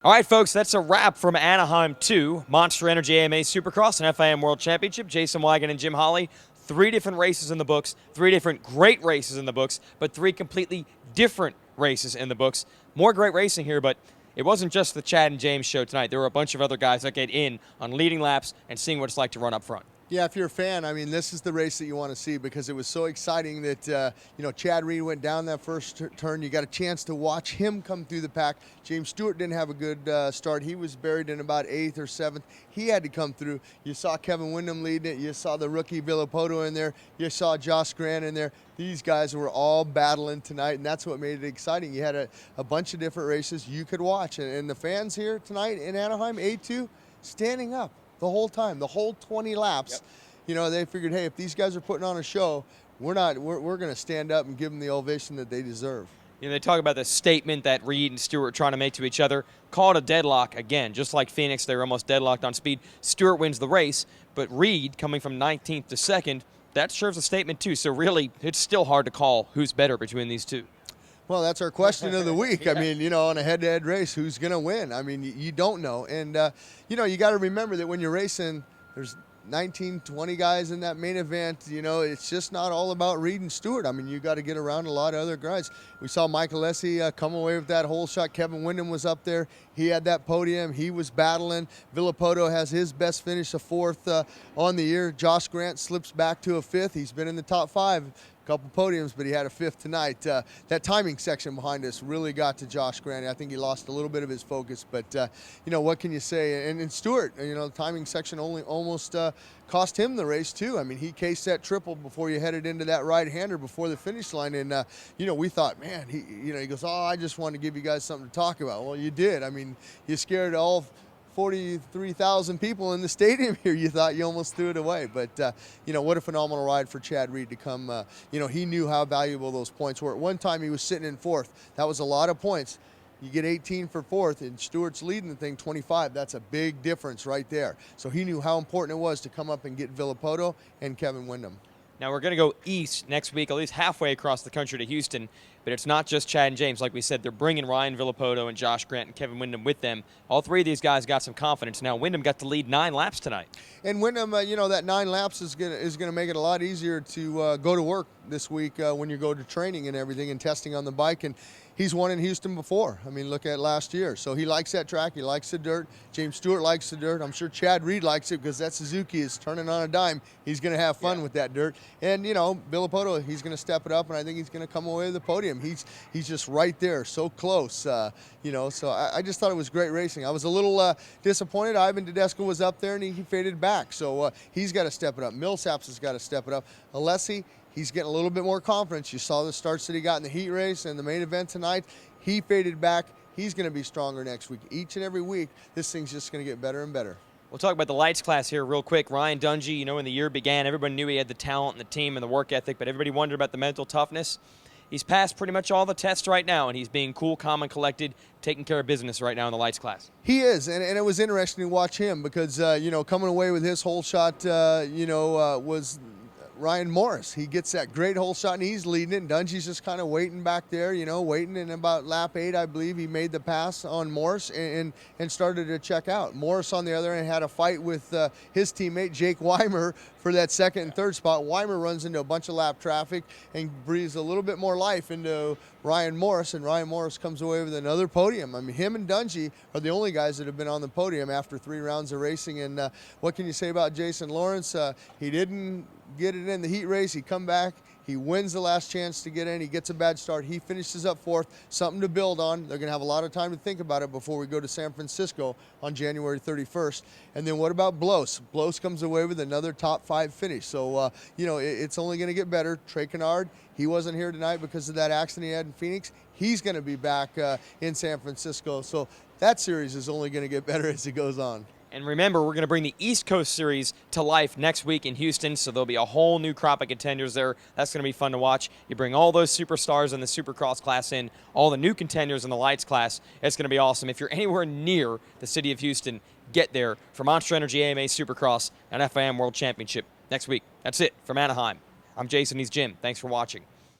All right, folks, that's a wrap from Anaheim2, Monster Energy AMA Supercross and FIM World Championship. Jason Weigandt and Jim Holley, 3 different races in the books, 3 different great races in the books, but 3 completely different races in the books. More great racing here, but it wasn't just the Chad and James show tonight. There were a bunch of other guys that get in on leading laps and seeing what it's like to run up front. Yeah, if you're a fan, I mean, this is the race that you want to see because it was so exciting that, Chad Reed went down that first turn. You got a chance to watch him come through the pack. James Stewart didn't have a good start. He was buried in about 8th or 7th. He had to come through. You saw Kevin Windham leading it. You saw the rookie Villapoto in there. You saw Josh Grant in there. These guys were all battling tonight, and that's what made it exciting. You had a bunch of different races you could watch. And the fans here tonight in Anaheim, A2, standing up the whole time, the whole 20 laps. Yep. They figured, hey, if these guys are putting on a show, we're going to stand up and give them the ovation that they deserve. They talk about the statement that Reed and Stewart are trying to make to each other. Call it a deadlock again, just like Phoenix. They were almost deadlocked on speed. Stewart wins the race, but Reed coming from 19th to 2nd, that serves a statement too. So really, it's still hard to call who's better between these two. Well, that's our question of the week. Yeah. I mean, on a head-to-head race, who's going to win? I mean, you don't know. And, you got to remember that when you're racing, there's 19, 20 guys in that main event. It's just not all about Reed and Stewart. I mean, you got to get around a lot of other guys. We saw Michael Alessi come away with that whole shot. Kevin Windham was up there. He had that podium. He was battling. Villapoto has his best finish, a 4th on the year. Josh Grant slips back to a 5th. He's been in the top 5. Couple podiums, but he had a 5th tonight. That timing section behind us really got to Josh Grant. I think he lost a little bit of his focus, but what can you say? And Stewart, the timing section only almost cost him the race too. I mean, he cased that triple before you headed into that right-hander before the finish line, and we thought, man, he goes, oh, I just wanted to give you guys something to talk about. Well, you did. I mean, you scared all 43,000 people in the stadium here. You thought you almost threw it away. But, what a phenomenal ride for Chad Reed to come. He knew how valuable those points were. At one time, he was sitting in 4th. That was a lot of points. You get 18 for 4th, and Stewart's leading the thing 25. That's a big difference right there. So he knew how important it was to come up and get Villapoto and Kevin Windham. Now, we're going to go east next week, at least halfway across the country to Houston. But it's not just Chad and James. Like we said, they're bringing Ryan Villapoto and Josh Grant and Kevin Windham with them. All 3 of these guys got some confidence. Now, Windham got to lead 9 laps tonight. And Windham, that 9 laps is gonna make it a lot easier to go to work this week when you go to training and everything and testing on the bike. And he's won in Houston before. I mean, look at last year. So he likes that track. He likes the dirt. James Stewart likes the dirt. I'm sure Chad Reed likes it because that Suzuki is turning on a dime. He's going to have fun with that dirt. And, Villapoto, he's going to step it up, and I think he's going to come away with the podium. He's just right there, so close, So I just thought it was great racing. I was a little disappointed. Ivan Tedesco was up there, and he faded back. So he's got to step it up. Millsaps has got to step it up. Alessi, he's getting a little bit more confidence. You saw the starts that he got in the heat race and the main event tonight. He faded back. He's going to be stronger next week. Each and every week, this thing's just going to get better and better. We'll talk about the lights class here real quick. Ryan Dungey, when the year began, everybody knew he had the talent and the team and the work ethic, but everybody wondered about the mental toughness. He's passed pretty much all the tests right now, and he's being cool, calm, and collected, taking care of business right now in the lights class. He is, and it was interesting to watch him because, coming away with his whole shot, was Ryan Morris. He gets that great hole shot, and he's leading it. And Dungey's just kind of waiting back there, waiting. And about lap 8, I believe, he made the pass on Morris and started to check out. Morris, on the other end, had a fight with his teammate, Jake Weimer, for that 2nd and 3rd spot. Weimer runs into a bunch of lap traffic and breathes a little bit more life into Ryan Morris, and Ryan Morris comes away with another podium. I mean, him and Dungey are the only guys that have been on the podium after 3 rounds of racing. And what can you say about Jason Lawrence? He didn't get it in the heat race. He come back. He wins the last chance to get in. He gets a bad start. He finishes up 4th. Something to build on. They're going to have a lot of time to think about it before we go to San Francisco on January 31st. And then what about Blos? Blos comes away with another top 5 finish. So, it's only going to get better. Trey Kennard, he wasn't here tonight because of that accident he had in Phoenix. He's going to be back in San Francisco. So that series is only going to get better as it goes on. And remember, we're going to bring the East Coast Series to life next week in Houston, so there'll be a whole new crop of contenders there. That's going to be fun to watch. You bring all those superstars in the Supercross class in, all the new contenders in the lights class. It's going to be awesome. If you're anywhere near the city of Houston, get there for Monster Energy AMA Supercross and FIM World Championship next week. That's it from Anaheim. I'm Jason. He's Jim. Thanks for watching.